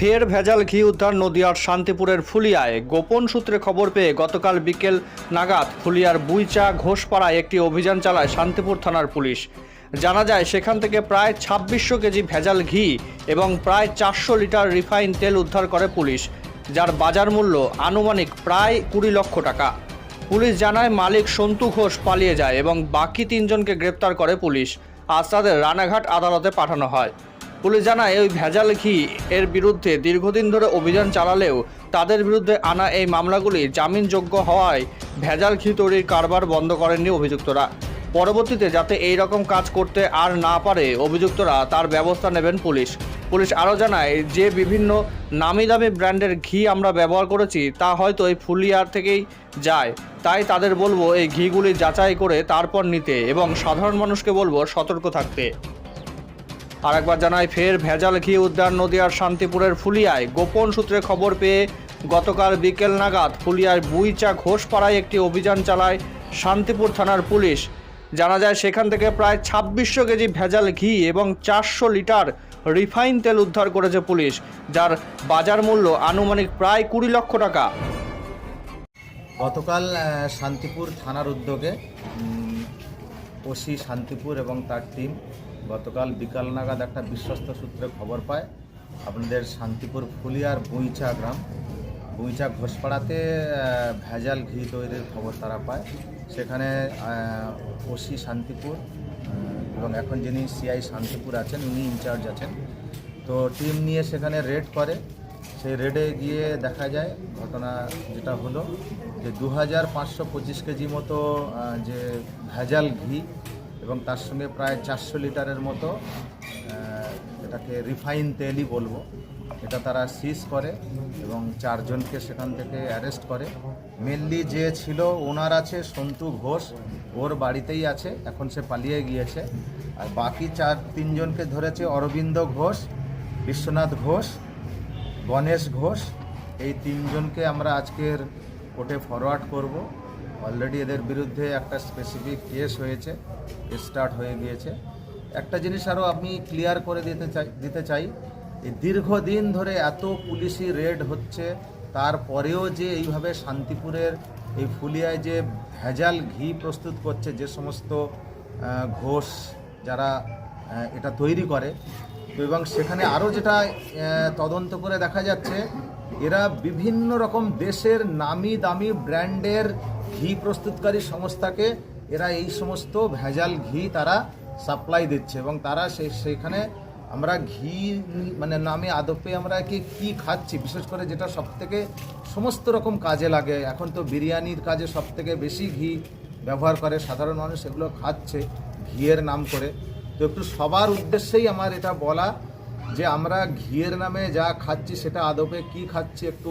ফের ভেজাল ঘি উদ্ধার নদিয়ার শান্তিপুরের ফুলিয়ায়। গোপন সূত্রে খবর পেয়ে গতকাল বিকেল নাগাদ ফুলিয়ার বুইচা ঘোষপাড়ায় একটি অভিযান চালায় শান্তিপুর থানার পুলিশ। জানা যায় সেখান থেকে প্রায় ২৬০০ কেজি ভেজাল ঘি এবং প্রায় ৪০০ লিটার রিফাইন তেল উদ্ধার করে পুলিশ, যার বাজার মূল্য আনুমানিক প্রায় ২০ লক্ষ টাকা। পুলিশ জানায় মালিক সন্তু ঘোষ পালিয়ে যায় এবং বাকি ৩ জনকে গ্রেপ্তার করে পুলিশ। আজ তাদের রানাঘাট আদালতে পাঠানো হয়। পুলিশ জানায় ওই ভেজাল ঘি এর বিরুদ্ধে দীর্ঘদিন ধরে অভিযান চালালেও তাদের বিরুদ্ধে আনা এই মামলাগুলি জামিনযোগ্য হওয়ায় ভেজাল ঘি তৈরির কারবার বন্ধ করেননি অভিযুক্তরা। পরবর্তীতে যাতে এই রকম কাজ করতে আর না পারে অভিযুক্তরা তার ব্যবস্থা নেবেন পুলিশ। পুলিশ আরও জানায় যে বিভিন্ন নামি দামি ব্র্যান্ডের ঘি আমরা ব্যবহার করেছি তা হয়তো এই ফুলিয়ার থেকেই যায়, তাই তাদের বলবো এই ঘিগুলি যাচাই করে তারপর নিতে এবং সাধারণ মানুষকে বলবো সতর্ক থাকতে। আরেকবার জানায় ফের ভেজাল ঘি উদ্ধার নদিয়ার শান্তিপুরের ফুলিয়ায়। গোপন সূত্রে খবর পেয়ে গতকাল বিকেল নাগাদ ফুলিয়ার বুইচা ঘোষপাড়ায় একটি অভিযান চালায় শান্তিপুর থানার পুলিশ। জানা যায় সেখান থেকে প্রায় ২৬০০ কেজি ভেজাল ঘি এবং ৪০০ লিটার রিফাইন তেল উদ্ধার করেছে পুলিশ, যার বাজার মূল্য আনুমানিক প্রায় ২০ লক্ষ টাকা। গতকাল শান্তিপুর থানার উদ্যোগে ওসি শান্তিপুর এবং তার টিম গতকাল বিকাল নাগাদ একটা বিশ্বস্ত সূত্রে খবর পায় আপনাদের শান্তিপুর ফুলিয়ার বুইচা গ্রাম বুইচা ঘোষপাড়াতে ভেজাল ঘি তৈরির খবর তারা পায়। সেখানে ওসি শান্তিপুর এবং এখন যিনি সিআই শান্তিপুর আছেন উনি ইনচার্জ আছেন, তো টিম নিয়ে সেখানে রেড করে। সেই রেডে গিয়ে দেখা যায় ঘটনা যেটা হলো যে 2525 কেজি মতো যে ভেজাল ঘি এবং তার সঙ্গে প্রায় ৪০০ লিটারের মতো এটাকে রিফাইন তেলই বলবো, এটা তারা সিজ করে এবং ৪ জনকে সেখান থেকে অ্যারেস্ট করে। মেনলি যে ছিল ওনার আছে সন্তু ঘোষ, ওর বাড়িতেই আছে, এখন সে পালিয়ে গিয়েছে। আর বাকি ৩ জনকে ধরেছে অরবিন্দ ঘোষ, বিশ্বনাথ ঘোষ, গণেশ ঘোষ। এই ৩ জনকে আমরা আজকের কোর্টে ফরওয়ার্ড করব। অলরেডি এদের বিরুদ্ধে একটা স্পেসিফিক কেস হয়েছে, স্টার্ট হয়ে গিয়েছে। একটা জিনিস আরও আমি ক্লিয়ার করে দিতে চাই, এই দীর্ঘদিন ধরে এত পুলিশি রেড হচ্ছে, তারপরেও যে এইভাবে শান্তিপুরের এই ফুলিয়ায় যে ভেজাল ঘি প্রস্তুত করছে যে সমস্ত ঘোষ যারা এটা তৈরি করে, তো এবং সেখানে আরও যেটা তদন্ত করে দেখা যাচ্ছে এরা বিভিন্ন রকম দেশের নামি দামি ব্র্যান্ডের ঘি প্রস্তুতকারী সংস্থাকে এরা এই সমস্ত ভেজাল ঘি তারা সাপ্লাই দিচ্ছে এবং তারা সেইখানে আমরা ঘি মানে নামে আদপে আমরা কি খাচ্ছি, বিশেষ করে যেটা সবথেকে সমস্ত রকম কাজে লাগে, এখন তো বিরিয়ানির কাজে সবথেকে বেশি ঘি ব্যবহার করে সাধারণ মানুষ, এগুলো খাচ্ছে ঘিয়ের নাম করে। তো একটু সবার উদ্দেশ্যেই আমার এটা বলা যে আমরা ঘিয়ের নামে যা খাচ্ছি সেটা আদপে কি খাচ্ছি একটু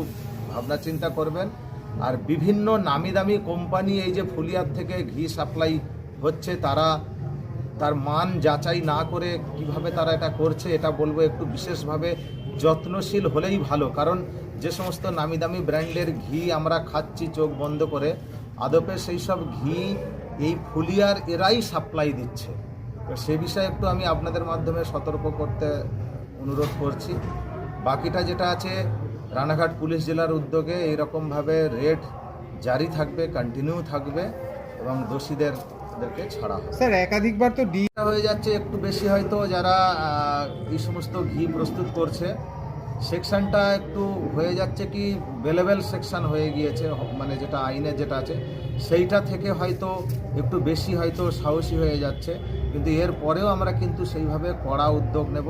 ভাবনা চিন্তা করবেন। আর বিভিন্ন নামি দামি কোম্পানি এই যে ফুলিয়ার থেকে ঘি সাপ্লাই হচ্ছে তার মান যাচাই না করে কিভাবে তারা এটা করছে, এটা বলবো একটু বিশেষভাবে যত্নশীল হলেই ভালো। কারণ যে সমস্ত নামি দামি ব্র্যান্ডের ঘি আমরা খাচ্ছি চোখ বন্ধ করে, আদপে সেই সব ঘি এই ফুলিয়ার এরাই সাপ্লাই দিচ্ছে। তো সে বিষয়ে একটু আমি আপনাদের মাধ্যমে সতর্ক করতে অনুরোধ করছি। বাকিটা যেটা আছে রানাঘাট পুলিশ জেলার উদ্যোগে এইরকমভাবে রেড জারি থাকবে, কন্টিনিউ থাকবে এবং দোষীদেরকে ছাড়া হবে। স্যার একাধিকবার তো হয়ে যাচ্ছে একটু বেশি, হয়তো যারা এই সমস্ত ঘি প্রস্তুত করছে সেকশনটা একটু হয়ে যাচ্ছে কি বেলেবেল সেকশন হয়ে গিয়েছে, মানে যেটা আইনে যেটা আছে সেইটা থেকে হয়তো একটু বেশি হয়তো সাহসী হয়ে যাচ্ছে, কিন্তু এর পরেও আমরা কিন্তু সেইভাবে কড়া উদ্যোগ নেব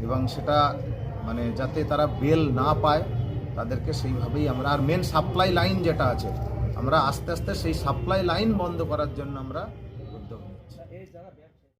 এবং সেটা মানে যাতে তারা বেল না পায় তাদেরকে সেইভাবেই আমরা, আর মেন সাপ্লাই লাইন যেটা আছে আমরা আস্তে আস্তে সেই সাপ্লাই লাইন বন্ধ করার জন্য আমরা উদ্যোগ নিচ্ছি।